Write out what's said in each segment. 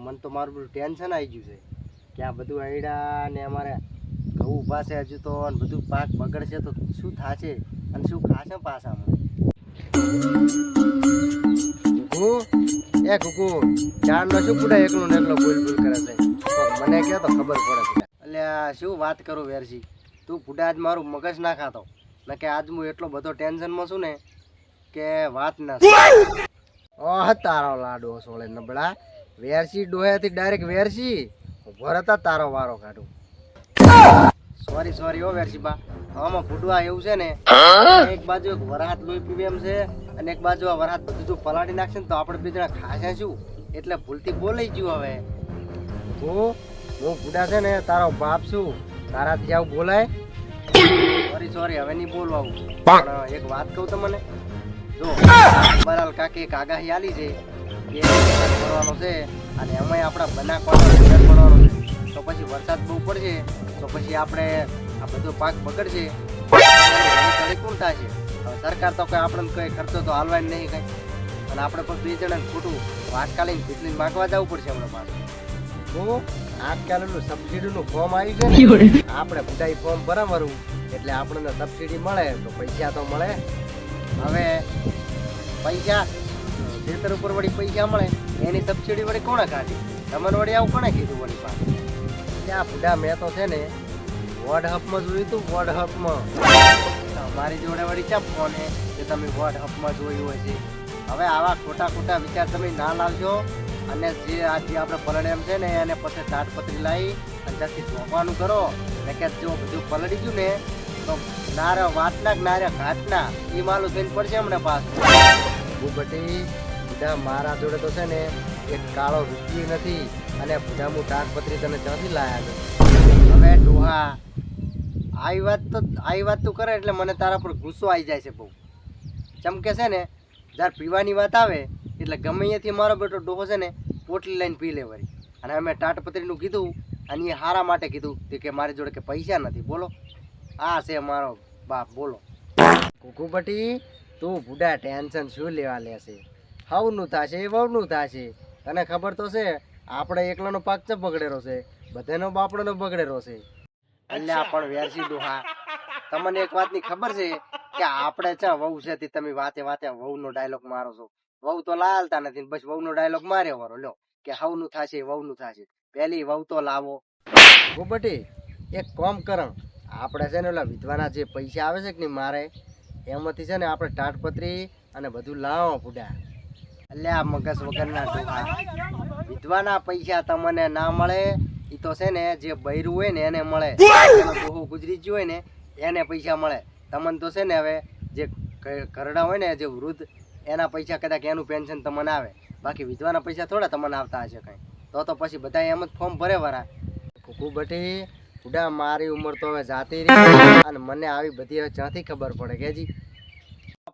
મને તો મારું બધું ટેન્શન આવી ગયું છે કે આ બધું આઈડા ને અમારે ઘઉં ઊભા છે હજુ તો અને બધું પાક બગડશે તો શું થશે અને શું ખાશે પાછા કુકુ એ કુકુ ચારનો શું પૂડા એકલો ને એકલો બોલ બોલ કરે છે મને કહો તો ખબર પડે એટલે શું વાત કરું વેરસી તું પૂડા આજ મારું મગજ ના ખાતો ને કે આજ હું એટલો બધો ટેન્શનમાં છું ને કે વાત ના ઓહ તારો લાડો સોળે નબળા વેરસી ડોહેથી ડાયરેક્ટ વેરસી ભરતા તારો વારો કાઢું સોરી ઓ વેરસી બા આમાં ફૂટવા એવું છે ને એક બાજુ એક વરાત લોહી પીવે એમ છે અને એક બાજુ આ વરાત બધું જો પલાળી નાખશે ને તો આપણે બે જણા ખાશે શું એટલે ભૂલથી બોલાઈ ગયું હવે હું બુડા છે ને તારો બાપ છું તારાથી આવું બોલાય સોરી હવે નહીં બોલવા આવું પણ એક વાત કહું તમને જો બરાલ કાકી એક આગાહી આલી છે કે વરસાદ પડવાનો છે અને એમાંય આપણા બના કોટા પડવાનો છે તો પછી વરસાદ બહુ પડશે તો પછી આપણે આ બધો પાક બગડશે કોણ થશે સરકાર તો કઈ આપણને કઈ ખર્ચો તો હાલવાનો નહીં કઈ અને આપણે પણ બે જણા ખોટું વાટકાલીને ભીતલીને માગવા જવું પડશે હમણાં પાસે તો આજકાલનું સબસિડીનું ફોર્મ આવ્યું છે ને આપણે બુડાઈ ફોર્મ ભરાવવાનું એટલે આપણને સબસિડી મળે તો પૈસા તો મળે હવે પૈસા ખેતર ઉપર વળી પૈસા મળે એની સબસિડી વળી કોણે કાઢી તમને વળી આવું કોણે કીધું વળી પાસે ત્યાં બુડા મેં તો છે ને વોર્ડ હબમાં જોયું હતું વોર્ડ હબમાં મારી જોડે વળી ચા ફોન કે તમે વોર્ડ હબમાં જોયું હોય છે હવે આવા ખોટા વિચાર તમે ના લાવજો અને જે આપણે પલળેમ છે ને એને પછી તાટપત્રી લાવી અને ત્યાંથી ધોવાનું કરો ને કે જો બધું પલળી ગયું ને તો નારા વાટના નારા ઘાટના એ માલું થઈને પડશે હમણાં પાછું બુબટી બધા મારા જોડે તો છે ને એક કાળો રૂપિયો નથી અને બધા હું તાટપત્રી તને ક્યાંથી લાયા છે હવે ડોહા આવી વાત તું કરે એટલે મને તારા પર ગુસ્સો આવી જાય છે બહુ ચમકે છે ને જ્યારે પીવાની વાત આવે એટલે ગમે અહીંયાથી મારો બેટો ડોહો છે ને પોટલી લઈને પી લે વળી અને અમે તાટપત્રીનું કીધું અને એ હારા માટે કીધું કે મારી જોડે કે પૈસા નથી બોલો આ છે મારો બાપ બોલો કુકુપટી તું બુડા ટેન્શન શું લેવા લેશે હવનું થશે વહુનું થશે તને ખબર તો છે આપણે એકલાનો પાક ચપ બગડેલો છે બધાનો બાપડોનો બગડેલો છે એટલે પણ વેરસી ડોહા તમને એક વાતની ખબર છે કે આપણે ચા વહુ છે તે તમે વાતે વહુનો ડાયલોગ મારો છો વહુ તો લાલતા નથી બસ વહુનો ડાયલોગ માર્યો વારો લ્યો કે હવનું થશે વહુનું થશે પહેલી વહુ તો લાવો ગોબટી એક કોમ કર આપણે છે ને ઓલા વિધવાના જે પૈસા આવે છે કે નહીં મારે એમાંથી છે ને આપણે તાટપત્રી અને બધું લાવો પૂડા એટલે આ મગજ વગરના ડોહા વિધવાના પૈસા તમને ના મળે એ તો છે ને જે બૈરું હોય ને એને મળે ડોહો ગુજરી ગયો હોય ને એને પૈસા મળે તમને તો છે ને હવે જે ઘરડા હોય ને જે વૃદ્ધ એના પૈસા કદાચ એનું પેન્શન તમને આવે બાકી વિધવાના પૈસા થોડા તમને આવતા હશે કઈ તો પછી બધા એમ જ ફોર્મ ભરે વરા કુકુબટી બુડા મારી ઉંમર તો હવે જાતી રહી અને મને આવી બધી હવે ક્યાંથી ખબર પડે કે જી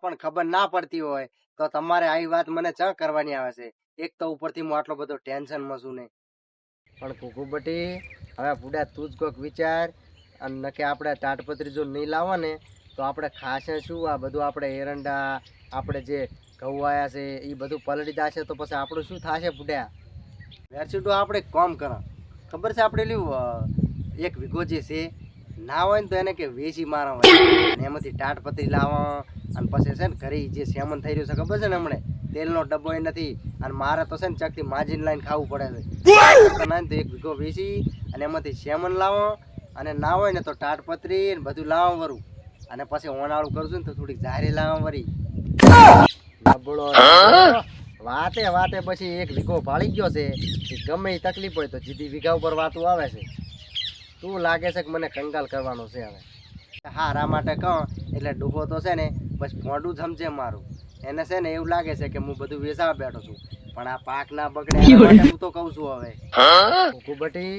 પણ ખબર ના પડતી હોય તો તમારે આવી વાત મને ચા કરવાની આવે છે એક તો ઉપરથી હું આટલો બધો ટેન્શનમાં છું ને પણ કુકુબટી હવે બુડા તું જ કોઈક વિચાર અને નકે આપણે તાટપત્રી જો નહીં લાવો ને તો આપણે ખાશે શું આ બધું આપણે એરંડા આપણે જે ઘઉં આવ્યા છે એ બધું પલળી જશે તો પછી આપણું શું થશે બુડા વેરસીટો આપણે કોમ કરો ખબર છે આપણે એક વીઘો જે છે ના હોય ને તો એને કે વેચી મારવા અને એમાંથી તાટપત્રી લાવવા અને પછી છે ને ઘરે જે સેમન થઈ રહ્યું છે ખબર છે ને હમણે તેલનો ડબ્બો એ નથી અને મારે તો છે ને ચકથી માજીને લાઈને ખાવું પડે છે ના તો એક વીઘો વેચી અને એમાંથી સેમન લાવો અને ના હોય ને તો તાટપત્રી ને બધું લાવવા વરું અને પછી ઓનાળું કરું છું ને તો થોડીક જારી લાવવા વરી નબળો વાતે પછી એક વીઘો ભાળી ગયો છે ગમે એ તકલીફ હોય તો જીધી વીઘા ઉપર વાતું આવે છે તું લાગે છે કે મને કંગાલ કરવાનો છે હવે હારા માટે કહો એટલે ડૂહો તો છે ને બસ મોઢું જમશે મારું એને છે ને એવું લાગે છે કે હું બધું વેચાવા બેઠો છું પણ આ પાક ના બગડે હું તો કહું છું હવે કુકુબટી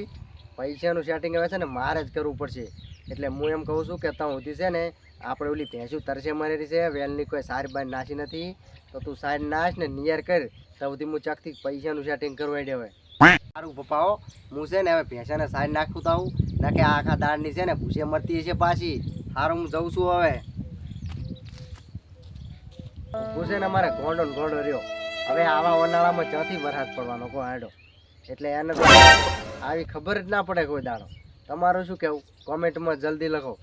પૈસાનું સેટિંગ હવે છે ને મારે જ કરવું પડશે એટલે હું એમ કહું છું કે ત્યાં સુધી છે ને આપણે ઓલી ભેંસું તરસે મરેલી છે વેલની કોઈ સારી બાર નાસી નથી તો તું સારી નાશ ને નિયર કર ત્યાં સુધી હું ચકથી પૈસાનું સેટિંગ કરવાઈ દે હવે સારું પપ્પાઓ હું છે ને હવે ભેંસાને સારી નાખું તો આવું ના કે આખા દાળની છે ને ભૂસે મરતી છે પાછી સારું હું જઉં છું હવે ભૂસે ને અમારે ગોંડો રહ્યો હવે આવા ઉનાળામાં ક્યાંથી વરસાદ પડવાનો કો હાડો એટલે એને તો આવી ખબર જ ના પડે કોઈ દાડો. તમારું શું કહેવું કોમેન્ટમાં જલ્દી લખો.